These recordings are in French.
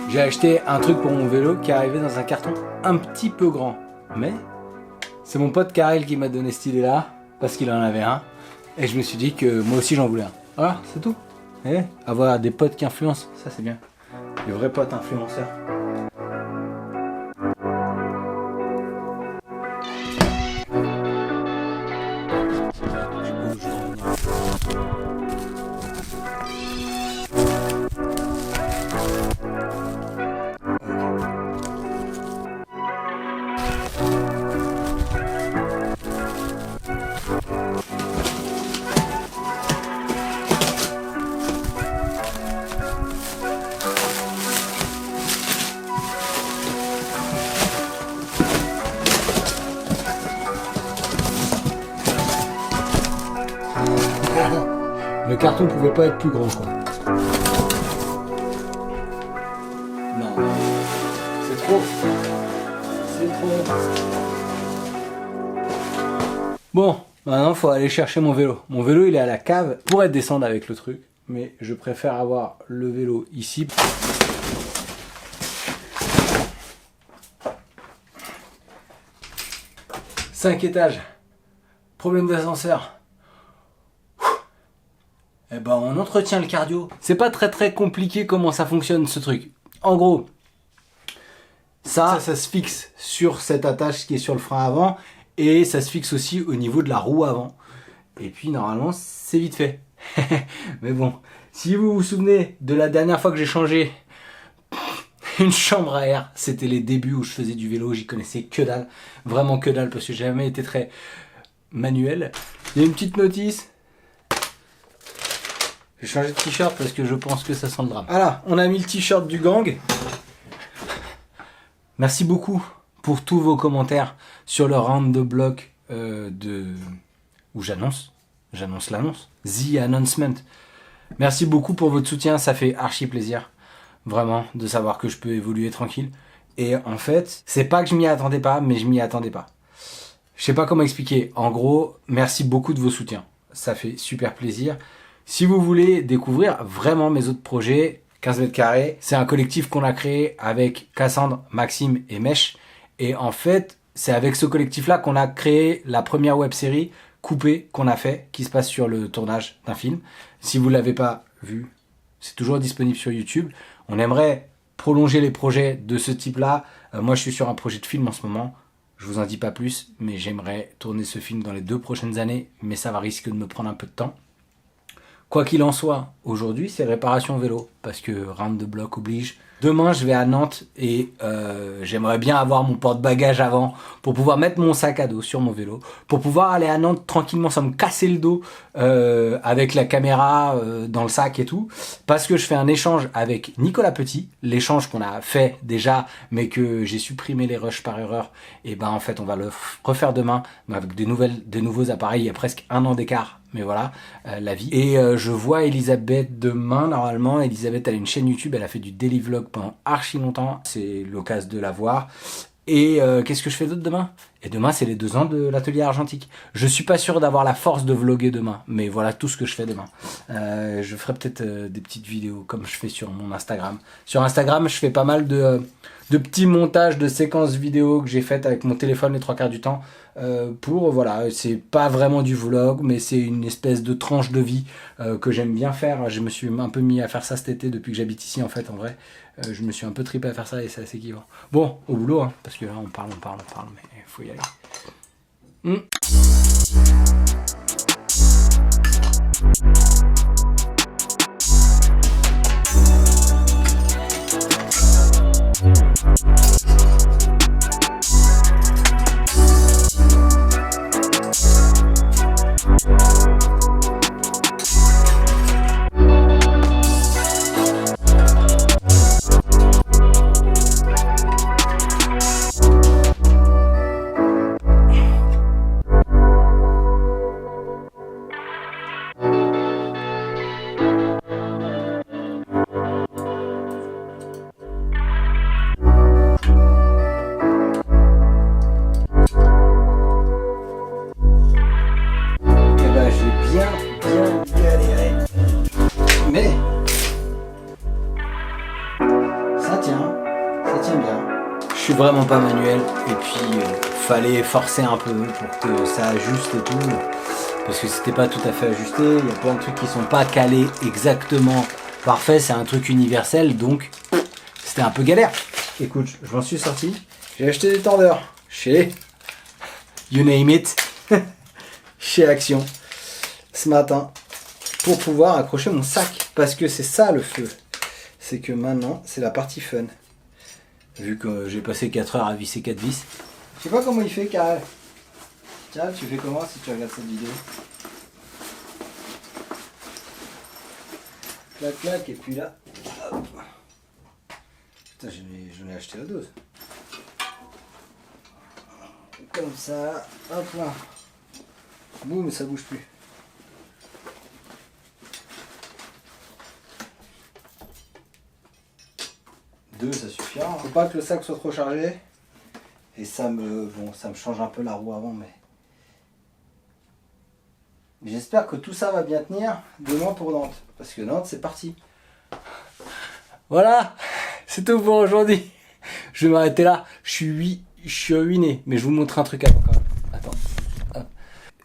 J'ai acheté un truc pour mon vélo qui est arrivé dans un carton un petit peu grand. Mais c'est mon pote Karel qui m'a donné cette idée là, parce qu'il en avait un. Et je me suis dit que moi aussi j'en voulais un. Voilà, c'est tout. Et avoir des potes qui influencent, ça c'est bien. Des vrais potes influenceurs. Le carton pouvait pas être plus grand quoi. Non, c'est trop. C'est trop. Bon, maintenant faut aller chercher mon vélo. Mon vélo il est à la cave. Je pourrais descendre avec le truc, mais je préfère avoir le vélo ici. Cinq étages. Problème d'ascenseur. Eh ben on entretient le cardio. C'est pas très compliqué comment ça fonctionne ce truc. En gros, ça se fixe sur cette attache qui est sur le frein avant et ça se fixe aussi au niveau de la roue avant. Et puis normalement c'est vite fait. Mais bon, si vous vous souvenez de la dernière fois que j'ai changé une chambre à air, c'était les débuts où je faisais du vélo, j'y connaissais que dalle, vraiment que dalle parce que j'ai jamais été très manuel. Il y a une petite notice. J'ai changé de t-shirt parce que je pense que ça sent le drame. Voilà, on a mis le t-shirt du gang. Merci beaucoup pour tous vos commentaires sur le round de bloc où j'annonce l'annonce, The Announcement. Merci beaucoup pour votre soutien, ça fait archi plaisir, vraiment, de savoir que je peux évoluer tranquille. Et en fait, c'est pas que je m'y attendais pas, mais je m'y attendais pas. Je sais pas comment expliquer. En gros, merci beaucoup de vos soutiens. Ça fait super plaisir. Si vous voulez découvrir vraiment mes autres projets, 15 mètres carrés, c'est un collectif qu'on a créé avec Cassandre, Maxime et Mèche. Et en fait, c'est avec ce collectif-là qu'on a créé la première web-série coupée qu'on a fait, qui se passe sur le tournage d'un film. Si vous l'avez pas vu, c'est toujours disponible sur YouTube. On aimerait prolonger les projets de ce type-là. Moi, je suis sur un projet de film en ce moment. Je vous en dis pas plus, mais j'aimerais tourner ce film dans les 2 prochaines années. Mais ça va risquer de me prendre un peu de temps. Quoi qu'il en soit, aujourd'hui, c'est réparation vélo, parce que round de bloc oblige. Demain, je vais à Nantes et j'aimerais bien avoir mon porte-bagages avant pour pouvoir mettre mon sac à dos sur mon vélo, pour pouvoir aller à Nantes tranquillement sans me casser le dos avec la caméra dans le sac et tout, parce que je fais un échange avec Nicolas Petit, l'échange qu'on a fait déjà, mais que j'ai supprimé les rushs par erreur, et ben en fait, on va le refaire demain, mais avec des nouveaux appareils, il y a presque 1 an d'écart. Mais voilà, la vie. Et je vois Elisabeth demain, normalement. Elisabeth, elle a une chaîne YouTube, elle a fait du daily vlog pendant archi longtemps. C'est l'occasion de la voir. Et qu'est-ce que je fais d'autre demain? Et demain, c'est les 2 ans de l'atelier argentique. Je suis pas sûr d'avoir la force de vlogger demain. Mais voilà tout ce que je fais demain. Je ferai peut-être des petites vidéos comme je fais sur mon Instagram. Sur Instagram, je fais pas mal de petits montages de séquences vidéo que j'ai faites avec mon téléphone les 3 quarts du temps. Voilà, c'est pas vraiment du vlog, mais c'est une espèce de tranche de vie que j'aime bien faire. Je me suis un peu mis à faire ça cet été depuis que j'habite ici en fait, en vrai. Je me suis un peu tripé à faire ça et c'est assez kiffant. Bon, au boulot, hein, parce que là on parle, mais il faut y aller. Ça tient bien. Je suis vraiment pas manuel et puis fallait forcer un peu pour que ça ajuste et tout. Parce que c'était pas tout à fait ajusté, il y a plein de trucs qui sont pas calés exactement parfait, c'est un truc universel donc c'était un peu galère. Écoute, je m'en suis sorti, j'ai acheté des tendeurs chez you name it, chez Action ce matin pour pouvoir accrocher mon sac parce que c'est ça le feu, c'est que maintenant c'est la partie fun. Vu que j'ai passé 4 heures à visser 4 vis. Je sais pas comment il fait, Karel. Tiens, tu fais comment si tu regardes cette vidéo? Clac, clac, et puis là, hop. Putain, j'en ai acheté la dose. Comme ça, hop là. Boum, ça bouge plus. Deux, ça suffira. Faut pas que le sac soit trop chargé. Et ça me change un peu la roue avant, mais j'espère que tout ça va bien tenir demain pour Nantes. Parce que Nantes, c'est parti. Voilà, c'est tout pour aujourd'hui. Je vais m'arrêter là. Je suis ruiné. Mais je vous montre un truc avant quand même. Attends. Hop.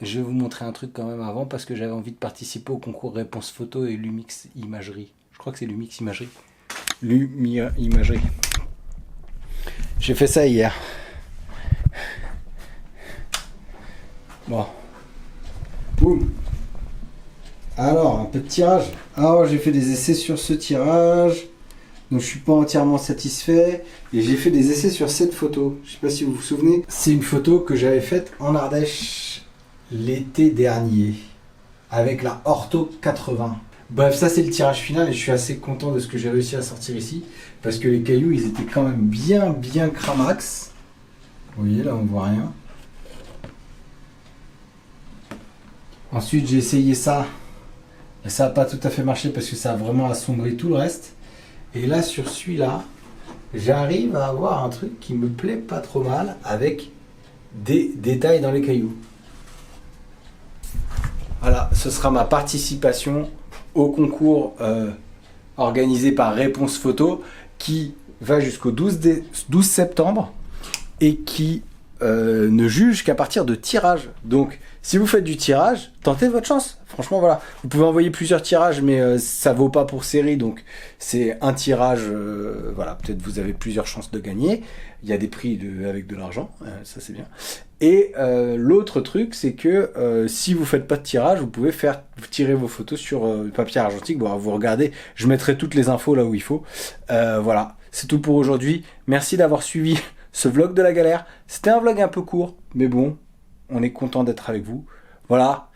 Je vais vous montrer un truc quand même avant parce que j'avais envie de participer au concours réponse photo et Lumix Imagerie. Je crois que c'est Lumix Imagerie. Imagerie. J'ai fait ça hier. Bon. Boum. Alors, un peu de tirage. Alors, j'ai fait des essais sur ce tirage. Donc, je suis pas entièrement satisfait. Et j'ai fait des essais sur cette photo. Je sais pas si vous vous souvenez. C'est une photo que j'avais faite en Ardèche l'été dernier. Avec la Ortho 80. Bref, ça c'est le tirage final et je suis assez content de ce que j'ai réussi à sortir ici. Parce que les cailloux, ils étaient quand même bien cramax. Vous voyez, là, on voit rien. Ensuite, j'ai essayé ça. Et ça n'a pas tout à fait marché parce que ça a vraiment assombri tout le reste. Et là, sur celui-là, j'arrive à avoir un truc qui me plaît pas trop mal avec des détails dans les cailloux. Voilà, ce sera ma participation au concours organisé par Réponse Photo qui va jusqu'au 12 septembre et qui ne juge qu'à partir de tirage. Donc, si vous faites du tirage, tentez votre chance. Franchement, voilà. Vous pouvez envoyer plusieurs tirages, mais ça vaut pas pour série. Donc, c'est un tirage. Voilà, peut-être vous avez plusieurs chances de gagner. Il y a des prix avec de l'argent. Ça, c'est bien. Et l'autre truc, c'est que si vous faites pas de tirage, vous pouvez faire tirer vos photos sur papier argentique. Bon, vous regardez. Je mettrai toutes les infos là où il faut. Voilà. C'est tout pour aujourd'hui. Merci d'avoir suivi ce vlog de la galère. C'était un vlog un peu court, mais bon, on est content d'être avec vous. Voilà.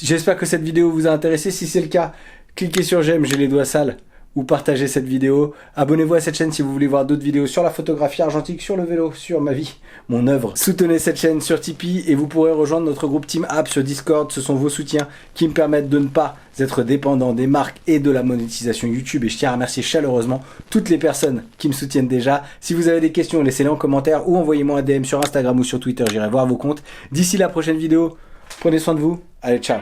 J'espère que cette vidéo vous a intéressé. Si c'est le cas, cliquez sur j'aime, j'ai les doigts sales, ou partagez cette vidéo. Abonnez-vous à cette chaîne si vous voulez voir d'autres vidéos sur la photographie argentique, sur le vélo, sur ma vie, mon œuvre. Soutenez cette chaîne sur Tipeee et vous pourrez rejoindre notre groupe Team App sur Discord. Ce sont vos soutiens qui me permettent de ne pas être dépendant des marques et de la monétisation YouTube. Et je tiens à remercier chaleureusement toutes les personnes qui me soutiennent déjà. Si vous avez des questions, laissez-les en commentaire ou envoyez-moi un DM sur Instagram ou sur Twitter. J'irai voir vos comptes. D'ici la prochaine vidéo, prenez soin de vous. Allez, ciao.